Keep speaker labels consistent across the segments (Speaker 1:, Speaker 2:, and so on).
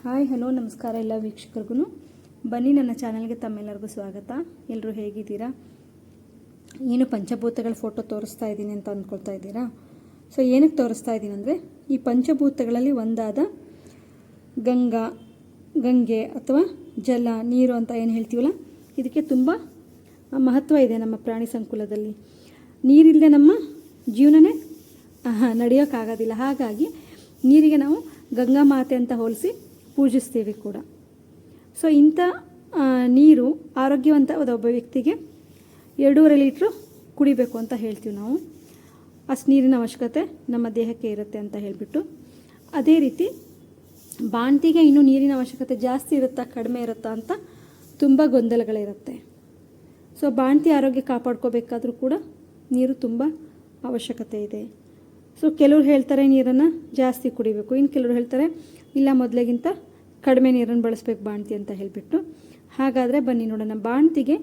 Speaker 1: Hi hello ನಮಸ್ಕಾರ ಎಲ್ಲ ವೀಕ್ಷಕರಿಗೂ. ಬನ್ನಿ ನನ್ನ ಚಾನಲ್ಗೆ ತಮ್ಮೆಲ್ಲರಿಗೂ ಸ್ವಾಗತ. ಎಲ್ಲರೂ ಹೇಗಿದ್ದೀರಾ? ಏನು ಪಂಚಭೂತಗಳ ಫೋಟೋ ತೋರಿಸ್ತಾ ಇದ್ದೀನಿ ಅಂತ ಅಂದ್ಕೊಳ್ತಾ ಇದ್ದೀರಾ? ಸೊ ಏನಕ್ಕೆ ತೋರಿಸ್ತಾ ಇದ್ದೀನಿ ಅಂದರೆ, ಈ ಪಂಚಭೂತಗಳಲ್ಲಿ ಒಂದಾದ ಗಂಗೆ ಅಥವಾ ಜಲ, ನೀರು ಅಂತ ಏನು ಹೇಳ್ತೀವಲ್ಲ, ಇದಕ್ಕೆ ತುಂಬ ಮಹತ್ವ ಇದೆ ನಮ್ಮ ಪ್ರಾಣಿ ಸಂಕುಲದಲ್ಲಿ. ನೀರಿಲ್ಲದೆ ನಮ್ಮ ಜೀವನನೇ ನಡೆಯೋಕ್ಕಾಗೋದಿಲ್ಲ. ಹಾಗಾಗಿ ನೀರಿಗೆ ನಾವು ಗಂಗಾ ಮಾತೆ ಅಂತ ಹೋಲಿಸಿ ಪೂಜಿಸ್ತೀವಿ ಕೂಡ. ಸೊ ಇಂಥ ನೀರು ಆರೋಗ್ಯವಂತವಾದ ಒಬ್ಬ ವ್ಯಕ್ತಿಗೆ 2.5 ಲೀಟ್ರು ಕುಡಿಬೇಕು ಅಂತ ಹೇಳ್ತೀವಿ ನಾವು. ಅಷ್ಟು ನೀರಿನ ಅವಶ್ಯಕತೆ ನಮ್ಮ ದೇಹಕ್ಕೆ ಇರುತ್ತೆ ಅಂತ ಹೇಳಿಬಿಟ್ಟು. ಅದೇ ರೀತಿ ಬಾಣಂತಿಗೆ ಇನ್ನೂ ನೀರಿನ ಅವಶ್ಯಕತೆ ಜಾಸ್ತಿ ಇರುತ್ತಾ ಕಡಿಮೆ ಇರುತ್ತಾ ಅಂತ ತುಂಬ ಗೊಂದಲಗಳಿರುತ್ತೆ. ಸೊ ಬಾಣಂತಿ ಆರೋಗ್ಯ ಕಾಪಾಡ್ಕೋಬೇಕಾದ್ರೂ ಕೂಡ ನೀರು ತುಂಬ ಅವಶ್ಯಕತೆ ಇದೆ. ಸೊ ಕೆಲವ್ರು ಹೇಳ್ತಾರೆ ನೀರನ್ನು ಜಾಸ್ತಿ ಕುಡಿಬೇಕು, ಇನ್ನು ಕೆಲವ್ರು ಹೇಳ್ತಾರೆ ಇಲ್ಲ ಮೊದಲಿಗಿಂತ ಕಡಿಮೆ ನೀರನ್ನು ಬಳಸಬೇಕು ಬಾಣಂತಿ ಅಂತ ಹೇಳಿಬಿಟ್ಟು. ಹಾಗಾದರೆ ಬನ್ನಿ ನೋಡೋಣ, ಬಾಣಂತಿಗೆ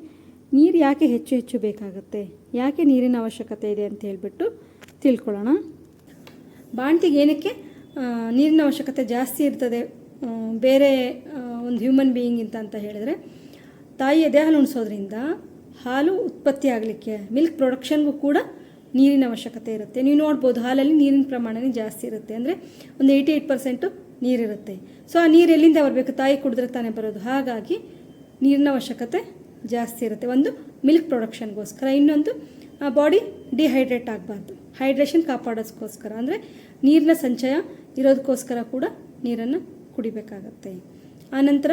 Speaker 1: ನೀರು ಯಾಕೆ ಹೆಚ್ಚು ಬೇಕಾಗುತ್ತೆ, ಯಾಕೆ ನೀರಿನ ಅವಶ್ಯಕತೆ ಇದೆ ಅಂತ ಹೇಳಿಬಿಟ್ಟು ತಿಳ್ಕೊಳ್ಳೋಣ. ಬಾಣಂತಿಗೆ ಏನಕ್ಕೆ ನೀರಿನ ಅವಶ್ಯಕತೆ ಜಾಸ್ತಿ ಇರ್ತದೆ ಬೇರೆ ಒಂದು ಹ್ಯೂಮನ್ ಬೀಯಿಂಗಿಂತ ಅಂತ ಹೇಳಿದರೆ, ತಾಯಿ ಎದೆ ಹಾಲು ಉಣಿಸೋದ್ರಿಂದ ಹಾಲು ಉತ್ಪತ್ತಿ ಆಗಲಿಕ್ಕೆ, ಮಿಲ್ಕ್ ಪ್ರೊಡಕ್ಷನ್ಗೂ ಕೂಡ ನೀರಿನ ಅವಶ್ಯಕತೆ ಇರುತ್ತೆ. ನೀವು ನೋಡ್ಬೋದು ಹಾಲಲ್ಲಿ ನೀರಿನ ಪ್ರಮಾಣನೇ ಜಾಸ್ತಿ ಇರುತ್ತೆ, ಅಂದರೆ ಒಂದು 88% ನೀರಿರುತ್ತೆ. ಸೊ ಆ ನೀರು ಎಲ್ಲಿಂದ ಬರಬೇಕು? ತಾಯಿ ಕುಡಿದ್ರೆ ತಾನೇ ಬರೋದು. ಹಾಗಾಗಿ ನೀರಿನ ಅವಶ್ಯಕತೆ ಜಾಸ್ತಿ ಇರುತ್ತೆ. ಒಂದು ಮಿಲ್ಕ್ ಪ್ರೊಡಕ್ಷನ್ಗೋಸ್ಕರ, ಇನ್ನೊಂದು ಬಾಡಿ ಡಿಹೈಡ್ರೇಟ್ ಆಗಬಾರ್ದು, ಹೈಡ್ರೇಷನ್ ಕಾಪಾಡೋದಕ್ಕೋಸ್ಕರ, ಅಂದರೆ ನೀರಿನ ಸಂಚಯ ಇರೋದಕ್ಕೋಸ್ಕರ ಕೂಡ ನೀರನ್ನು ಕುಡಿಬೇಕಾಗತ್ತೆ. ಆನಂತರ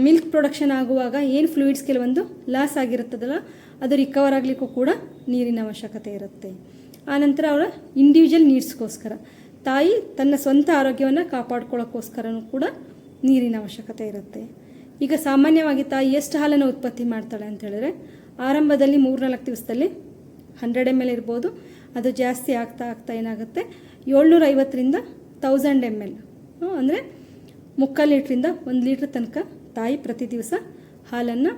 Speaker 1: ಮಿಲ್ಕ್ ಪ್ರೊಡಕ್ಷನ್ ಆಗುವಾಗ ಏನು ಫ್ಲೂಯಿಡ್ಸ್ ಕೆಲವೊಂದು ಲಾಸ್ ಆಗಿರುತ್ತದಲ್ಲ, ಅದು ರಿಕವರ್ ಆಗಲಿಕ್ಕೂ ಕೂಡ ನೀರಿನ ಅವಶ್ಯಕತೆ ಇರುತ್ತೆ. ಆನಂತರ ಅವರ ಇಂಡಿವಿಜುವಲ್ ನೀಡ್ಸ್ಗೋಸ್ಕರ, ತಾಯಿ ತನ್ನ ಸ್ವಂತ ಆರೋಗ್ಯವನ್ನು ಕಾಪಾಡ್ಕೊಳ್ಳೋಕ್ಕೋಸ್ಕರನೂ ಕೂಡ ನೀರಿನ ಅವಶ್ಯಕತೆ ಇರುತ್ತೆ. ಈಗ ಸಾಮಾನ್ಯವಾಗಿ ತಾಯಿ ಎಷ್ಟು ಹಾಲನ್ನು ಉತ್ಪತ್ತಿ ಮಾಡ್ತಾಳೆ ಅಂತ ಹೇಳಿದ್ರೆ, ಆರಂಭದಲ್ಲಿ 3-4 ದಿವಸದಲ್ಲಿ 100 ml ಇರ್ಬೋದು. ಅದು ಜಾಸ್ತಿ ಆಗ್ತಾ ಏನಾಗುತ್ತೆ, 750ರಿಂದ 1000 ml, ಅಂದರೆ 3/4 ಲೀಟ್ರಿಂದ 1 ಲೀಟ್ರ್ ತನಕ ತಾಯಿ ಪ್ರತಿ ದಿವಸ ಹಾಲನ್ನು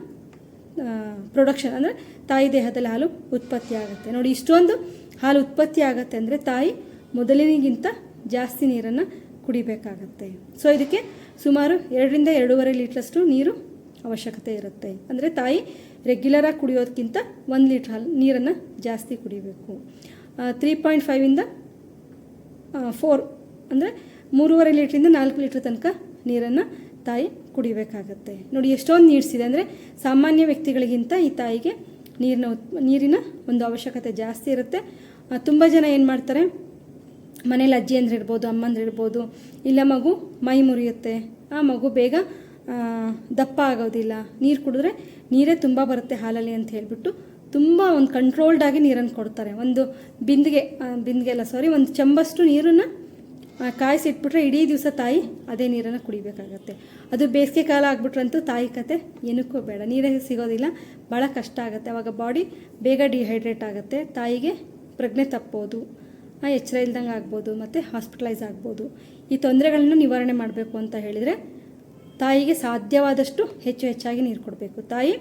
Speaker 1: ಪ್ರೊಡಕ್ಷನ್, ಅಂದರೆ ತಾಯಿ ದೇಹದಲ್ಲಿ ಹಾಲು ಉತ್ಪತ್ತಿ ಆಗುತ್ತೆ. ನೋಡಿ, ಇಷ್ಟೊಂದು ಹಾಲು ಉತ್ಪತ್ತಿ ಆಗುತ್ತೆ ಅಂದರೆ ತಾಯಿ ಮೊದಲಿನಿಗಿಂತ ಜಾಸ್ತಿ ನೀರನ್ನು ಕುಡಿಬೇಕಾಗತ್ತೆ. ಸೊ ಇದಕ್ಕೆ ಸುಮಾರು 2ರಿಂದ 2.5 ಲೀಟ್ರಷ್ಟು ನೀರು ಅವಶ್ಯಕತೆ ಇರುತ್ತೆ. ಅಂದರೆ ತಾಯಿ ರೆಗ್ಯುಲರಾಗಿ ಕುಡಿಯೋದಕ್ಕಿಂತ 1 ಲೀಟ್ರ್ ನೀರನ್ನು ಜಾಸ್ತಿ ಕುಡಿಬೇಕು. 3.5ರಿಂದ 4, ಅಂದರೆ 3.5 ಲೀಟ್ರಿಂದ 4 ಲೀಟ್ರ್ ತನಕ ನೀರನ್ನು ತಾಯಿ ಕುಡಿಬೇಕಾಗತ್ತೆ. ನೋಡಿ ಎಷ್ಟೊಂದು ನೀಡ್ಸಿದೆ, ಅಂದರೆ ಸಾಮಾನ್ಯ ವ್ಯಕ್ತಿಗಳಿಗಿಂತ ಈ ತಾಯಿಗೆ ನೀರಿನ ಒಂದು ಅವಶ್ಯಕತೆ ಜಾಸ್ತಿ ಇರುತ್ತೆ. ತುಂಬ ಜನ ಏನು ಮಾಡ್ತಾರೆ, ಮನೇಲಿ ಅಜ್ಜಿ ಅಂದ್ರೆ ಇರ್ಬೋದು, ಅಮ್ಮಂದ್ರಿರ್ಬೋದು, ಇಲ್ಲ ಮಗು ಮೈ ಮುರಿಯುತ್ತೆ, ಆ ಮಗು ಬೇಗ ದಪ್ಪ ಆಗೋದಿಲ್ಲ, ನೀರು ಕುಡಿದ್ರೆ ನೀರೇ ತುಂಬ ಬರುತ್ತೆ ಹಾಲಲ್ಲಿ ಅಂತ ಹೇಳಿಬಿಟ್ಟು ತುಂಬ ಒಂದು ಕಂಟ್ರೋಲ್ಡಾಗಿ ನೀರನ್ನು ಕೊಡ್ತಾರೆ. ಒಂದು ಒಂದು ಚಂಬಷ್ಟು ನೀರನ್ನು ಕಾಯಿಸಿಟ್ಬಿಟ್ರೆ ಇಡೀ ದಿವಸ ತಾಯಿ ಅದೇ ನೀರನ್ನು ಕುಡಿಬೇಕಾಗತ್ತೆ. ಅದು ಬೇಸಿಗೆ ಕಾಲ ಆಗ್ಬಿಟ್ರಂತೂ ತಾಯಿ ಕತೆ ಏನಕ್ಕೂ ಬೇಡ, ನೀರೇ ಸಿಗೋದಿಲ್ಲ, ಭಾಳ ಕಷ್ಟ ಆಗುತ್ತೆ. ಆವಾಗ ಬಾಡಿ ಬೇಗ ಡಿಹೈಡ್ರೇಟ್ ಆಗುತ್ತೆ, ತಾಯಿಗೆ ಪ್ರಜ್ಞೆ ತಪ್ಪೋದು, ಎಚ್ಚರ ಇಲ್ದಂಗೆ ಆಗ್ಬೋದು, ಮತ್ತು ಹಾಸ್ಪಿಟಲೈಸ್ ಆಗ್ಬೋದು. ಈ ತೊಂದರೆಗಳನ್ನು ನಿವಾರಣೆ ಮಾಡಬೇಕು ಅಂತ ಹೇಳಿದರೆ ತಾಯಿಗೆ ಸಾಧ್ಯವಾದಷ್ಟು ಹೆಚ್ಚಾಗಿ ನೀರು ಕೊಡಬೇಕು. ತಾಯಿ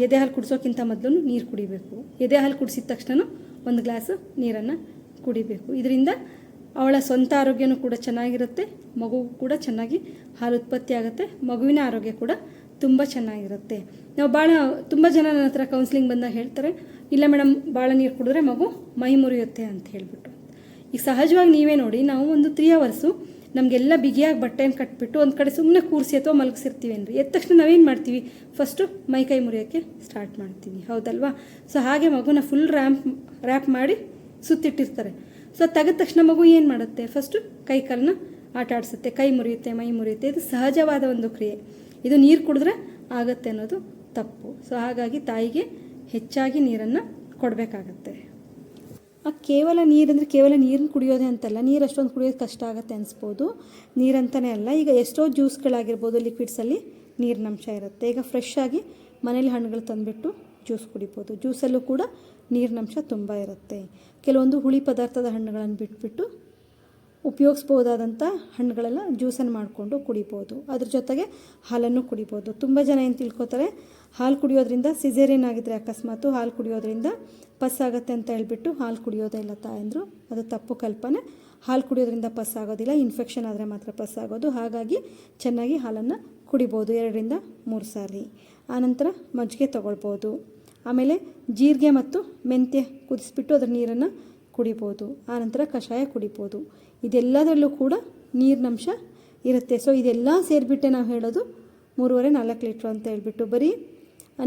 Speaker 1: ಎದೆ ಹಾಲು ಕುಡಿಸೋಕ್ಕಿಂತ ಮೊದಲು ನೀರು ಕುಡಿಬೇಕು. ಎದೆ ಹಾಲು ಕುಡಿಸಿದ ತಕ್ಷಣ 1 ಗ್ಲಾಸ್ ನೀರನ್ನು ಕುಡಿಬೇಕು. ಇದರಿಂದ ಅವಳ ಸ್ವಂತ ಆರೋಗ್ಯನೂ ಕೂಡ ಚೆನ್ನಾಗಿರುತ್ತೆ, ಮಗುವು ಕೂಡ ಚೆನ್ನಾಗಿ ಹಾಲು ಉತ್ಪತ್ತಿ ಆಗುತ್ತೆ, ಮಗುವಿನ ಆರೋಗ್ಯ ಕೂಡ ತುಂಬ ಚೆನ್ನಾಗಿರುತ್ತೆ. ನಾವು ತುಂಬ ಜನ ನನ್ನ ಹತ್ರ ಕೌನ್ಸಿಲಿಂಗ್ ಬಂದಾಗ ಹೇಳ್ತಾರೆ, ಇಲ್ಲ ಮೇಡಮ್ ಭಾಳ ನೀರು ಕುಡಿದ್ರೆ ಮಗು ಮೈ ಮುರಿಯುತ್ತೆ ಅಂತ ಹೇಳಿಬಿಟ್ಟು. ಈಗ ಸಹಜವಾಗಿ ನೀವೇ ನೋಡಿ, ನಾವು ಒಂದು 3 hours ನಮಗೆಲ್ಲ ಬಿಗಿಯಾಗಿ ಬಟ್ಟೆಯನ್ನು ಕಟ್ಬಿಟ್ಟು ಒಂದು ಕಡೆ ಸುಮ್ಮನೆ ಕೂರಿಸಿ ಅಥವಾ ಮಲಗಿಸಿರ್ತೀವಿ ಅಂದರೆ, ಎದ್ದ ತಕ್ಷಣ ನಾವೇನು ಮಾಡ್ತೀವಿ, ಫಸ್ಟು ಮೈ ಕೈ ಮುರಿಯೋಕ್ಕೆ ಸ್ಟಾರ್ಟ್ ಮಾಡ್ತೀವಿ, ಹೌದಲ್ವಾ? ಸೊ ಹಾಗೆ ಮಗುನ ಫುಲ್ ರ್ಯಾಪ್ ಮಾಡಿ ಸುತ್ತಿಟ್ಟಿರ್ತಾರೆ. ಸೊ ತೆಗೆದ ತಕ್ಷಣ ಮಗು ಏನು ಮಾಡುತ್ತೆ, ಫಸ್ಟು ಕೈ ಕಾಲನ್ನ ಆಟ ಆಡಿಸುತ್ತೆ, ಕೈ ಮುರಿಯುತ್ತೆ, ಮೈ ಮುರಿಯುತ್ತೆ. ಇದು ಸಹಜವಾದ ಒಂದು ಕ್ರಿಯೆ. ಇದು ನೀರು ಕುಡಿದ್ರೆ ಆಗುತ್ತೆ ಅನ್ನೋದು ತಪ್ಪು. ಸೊ ಹಾಗಾಗಿ ತಾಯಿಗೆ ಹೆಚ್ಚಾಗಿ ನೀರನ್ನು ಕೊಡಬೇಕಾಗತ್ತೆ. ಕೇವಲ ನೀರಂದರೆ ಕೇವಲ ನೀರನ್ನು ಕುಡಿಯೋದೇ ಅಂತಲ್ಲ, ನೀರು ಅಷ್ಟೊಂದು ಕುಡಿಯೋದು ಕಷ್ಟ ಆಗುತ್ತೆ ಅನಿಸ್ಬೋದು, ನೀರಂತಲೇ ಅಲ್ಲ. ಈಗ ಎಷ್ಟೋ ಜ್ಯೂಸ್ಗಳಾಗಿರ್ಬೋದು, ಲಿಕ್ವಿಡ್ಸಲ್ಲಿ ನೀರಿನಂಶ ಇರುತ್ತೆ. ಈಗ ಫ್ರೆಶ್ ಆಗಿ ಮನೇಲಿ ಹಣ್ಣುಗಳು ತಂದುಬಿಟ್ಟು ಜ್ಯೂಸ್ ಕುಡಿಬೋದು. ಜ್ಯೂಸಲ್ಲೂ ಕೂಡ ನೀರಿನಂಶ ತುಂಬ ಇರುತ್ತೆ. ಕೆಲವೊಂದು ಹುಳಿ ಪದಾರ್ಥದ ಹಣ್ಣುಗಳನ್ನು ಬಿಟ್ಬಿಟ್ಟು ಉಪಯೋಗಿಸ್ಬೋದಾದಂಥ ಹಣ್ಣುಗಳೆಲ್ಲ ಜ್ಯೂಸನ್ನು ಮಾಡಿಕೊಂಡು ಕುಡಿಬೋದು. ಅದ್ರ ಜೊತೆಗೆ ಹಾಲನ್ನು ಕುಡಿಬೋದು. ತುಂಬ ಜನ ಏನು ತಿಳ್ಕೊತಾರೆ, ಹಾಲು ಕುಡಿಯೋದ್ರಿಂದ ಸಿಸೇರಿಯನ್ ಆಗಿದ್ರೆ ಅಕಸ್ಮಾತು ಹಾಲು ಕುಡಿಯೋದ್ರಿಂದ ಪಸ್ಸಾಗತ್ತೆ ಅಂತ ಹೇಳ್ಬಿಟ್ಟು ಹಾಲು ಕುಡಿಯೋದೇ ಇಲ್ಲ ತಾಯಂದರು. ಅದು ತಪ್ಪು ಕಲ್ಪನೆ. ಹಾಲು ಕುಡಿಯೋದ್ರಿಂದ ಪಸ್ ಆಗೋದಿಲ್ಲ, ಇನ್ಫೆಕ್ಷನ್ ಆದರೆ ಮಾತ್ರ ಪಸ್ ಆಗೋದು. ಹಾಗಾಗಿ ಚೆನ್ನಾಗಿ ಹಾಲನ್ನು ಕುಡಿಬೋದು 2ರಿಂದ 3 ಸಾರಿ. ಆನಂತರ ಮಜ್ಜಿಗೆ ತೊಗೊಳ್ಬೋದು. ಆಮೇಲೆ ಜೀರಿಗೆ ಮತ್ತು ಮೆಂತ್ಯ ಕುದಿಸ್ಬಿಟ್ಟು ಅದರ ನೀರನ್ನು ಕುಡಿಬೋದು. ಆನಂತರ ಕಷಾಯ ಕುಡಿಬೋದು. ಇದೆಲ್ಲದರಲ್ಲೂ ಕೂಡ ನೀರಿನಂಶ ಇರುತ್ತೆ. ಸೊ ಇದೆಲ್ಲ ಸೇರಿಬಿಟ್ಟೆ ನಾವು ಹೇಳೋದು 3.5-4 ಲೀಟ್ರ್ ಅಂತ ಹೇಳ್ಬಿಟ್ಟು. ಬರೀ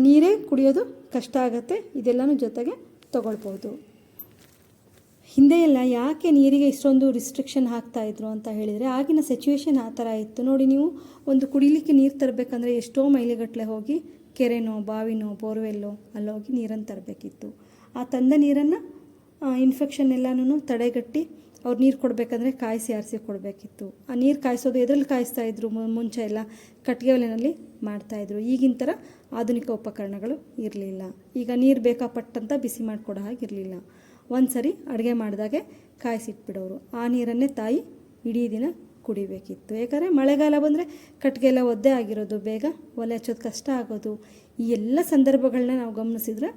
Speaker 1: ನೀರೇ ಕುಡಿಯೋದು ಕಷ್ಟ ಆಗುತ್ತೆ, ಇದೆಲ್ಲನೂ ಜೊತೆಗೆ ತೊಗೊಳ್ಬೋದು. ಹಿಂದೆ ಎಲ್ಲ ಯಾಕೆ ನೀರಿಗೆ ಇಷ್ಟೊಂದು ರಿಸ್ಟ್ರಿಕ್ಷನ್ ಹಾಕ್ತಾಯಿದ್ರು ಅಂತ ಹೇಳಿದರೆ, ಆಗಿನ ಸಿಚುವೇಶನ್ ಆ ಥರ ಇತ್ತು. ನೋಡಿ, ನೀವು ಒಂದು ಕುಡಿಲಿಕ್ಕೆ ನೀರು ತರಬೇಕಂದ್ರೆ ಎಷ್ಟೋ ಮೈಲಿಗಟ್ಟಲೆ ಹೋಗಿ ಕೆರೆನೋ ಬಾವಿನೋ ಬೋರ್ವೆಲ್ಲೋ ಅಲ್ಲೋಗಿ ನೀರನ್ನು ತರಬೇಕಿತ್ತು. ಆ ತಂದ ನೀರನ್ನು ಇನ್ಫೆಕ್ಷನ್ ಎಲ್ಲನೂ ತಡೆಗಟ್ಟಿ ಅವ್ರು ನೀರು ಕೊಡಬೇಕಂದ್ರೆ ಕಾಯಿಸಿ ಆರಿಸಿ ಕೊಡಬೇಕಿತ್ತು. ಆ ನೀರು ಕಾಯಿಸೋದು ಎದ್ರಲ್ಲಿ ಕಾಯಿಸ್ತಾಯಿದ್ರು, ಮುಂಚೆ ಎಲ್ಲ ಕಟ್ಟಿಗೆ ಒಲೆಯಲ್ಲಿ ಮಾಡ್ತಾಯಿದ್ರು. ಈಗಿನ ಥರ ಆಧುನಿಕ ಉಪಕರಣಗಳು ಇರಲಿಲ್ಲ. ಈಗ ನೀರು ಬೇಕಾ ಪಟ್ಟಂತ ಬಿಸಿ ಮಾಡಿಕೊಡೋ ಹಾಗಿರಲಿಲ್ಲ. ಒಂದು ಸರಿ ಅಡುಗೆ ಮಾಡಿದಾಗೆ ಕಾಯಿಸಿಟ್ಬಿಡೋರು. ಆ ನೀರನ್ನೇ ತಾಯಿ ಇಡೀ ದಿನ ಕುಡಿಬೇಕಿತ್ತು. ಯಾಕಂದರೆ ಮಳೆಗಾಲ ಬಂದರೆ ಕಟ್ಟಿಗೆ ಎಲ್ಲ ಒದ್ದೆ ಆಗಿರೋದು, ಬೇಗ ಒಲೆ ಹಚ್ಚೋದು ಕಷ್ಟ ಆಗೋದು. ಈ ಎಲ್ಲ ಸಂದರ್ಭಗಳನ್ನ ನಾವು ಗಮನಿಸಿದ್ರೆ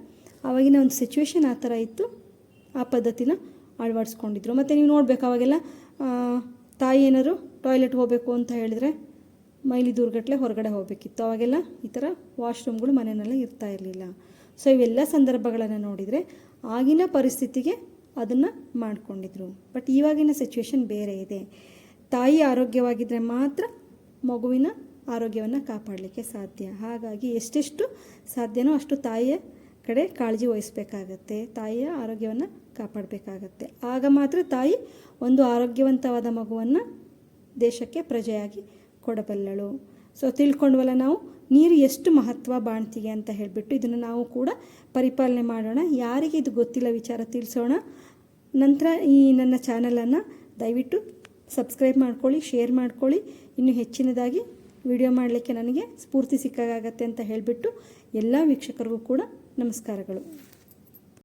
Speaker 1: ಆವಾಗಿನ ಒಂದು ಸಿಚುವೇಶನ್ ಆ ಥರ ಇತ್ತು. ಆ ಪದ್ಧತಿನ ಅಳವಡಿಸ್ಕೊಂಡಿದ್ರು. ಮತ್ತು ನೀವು ನೋಡಬೇಕು, ಅವಾಗೆಲ್ಲ ತಾಯಿ ಏನಾದ್ರು ಟಾಯ್ಲೆಟ್ ಹೋಗಬೇಕು ಅಂತ ಹೇಳಿದರೆ ಮೈಲಿ ದೂರಗಟ್ಟಲೆ ಹೊರಗಡೆ ಹೋಗಬೇಕಿತ್ತು. ಅವಾಗೆಲ್ಲ ಈ ಥರ ವಾಶ್ರೂಮ್ಗಳು ಮನೆಯಲ್ಲೇ ಇರ್ತಾ ಇರಲಿಲ್ಲ. ಸೊ ಇವೆಲ್ಲ ಸಂದರ್ಭಗಳನ್ನು ನೋಡಿದರೆ ಆಗಿನ ಪರಿಸ್ಥಿತಿಗೆ ಅದನ್ನು ಮಾಡಿಕೊಂಡಿದ್ರು. ಬಟ್ ಇವಾಗಿನ ಸಿಚುವೇಶನ್ ಬೇರೆ ಇದೆ. ತಾಯಿ ಆರೋಗ್ಯವಾಗಿದ್ದರೆ ಮಾತ್ರ ಮಗುವಿನ ಆರೋಗ್ಯವನ್ನು ಕಾಪಾಡಲಿಕ್ಕೆ ಸಾಧ್ಯ. ಹಾಗಾಗಿ ಎಷ್ಟೆಷ್ಟು ಸಾಧ್ಯನೋ ಅಷ್ಟು ತಾಯಿಯ ಕಡೆ ಕಾಳಜಿ ವಹಿಸಬೇಕಾಗತ್ತೆ, ತಾಯಿಯ ಆರೋಗ್ಯವನ್ನು ಕಾಪಾಡಬೇಕಾಗತ್ತೆ. ಆಗ ಮಾತ್ರ ತಾಯಿ ಒಂದು ಆರೋಗ್ಯವಂತವಾದ ಮಗುವನ್ನು ದೇಶಕ್ಕೆ ಪ್ರಜೆಯಾಗಿ ಕೊಡಬಲ್ಲಳು. ಸೊ ತಿಳ್ಕೊಂಡ್ವಲ್ಲ ನಾವು ನೀರು ಎಷ್ಟು ಮಹತ್ವ ಬಾಣ್ತಿಗೆ ಅಂತ ಹೇಳಿಬಿಟ್ಟು. ಇದನ್ನು ನಾವು ಕೂಡ ಪರಿಪಾಲನೆ ಮಾಡೋಣ. ಯಾರಿಗೆ ಇದು ಗೊತ್ತಿಲ್ಲ ವಿಚಾರ ತಿಳಿಸೋಣ. ನಂತರ ಈ ನನ್ನ ಚಾನಲನ್ನು ದಯವಿಟ್ಟು ಸಬ್ಸ್ಕ್ರೈಬ್ ಮಾಡ್ಕೊಳ್ಳಿ, ಶೇರ್ ಮಾಡ್ಕೊಳ್ಳಿ. ಇನ್ನೂ ಹೆಚ್ಚಿನದಾಗಿ ವಿಡಿಯೋ ಮಾಡಲಿಕ್ಕೆ ನನಗೆ ಸ್ಫೂರ್ತಿ ಸಿಕ್ಕಾಗತ್ತೆ ಅಂತ ಹೇಳಿಬಿಟ್ಟು ಎಲ್ಲ ವೀಕ್ಷಕರಿಗೂ ಕೂಡ ನಮಸ್ಕಾರಗಳು.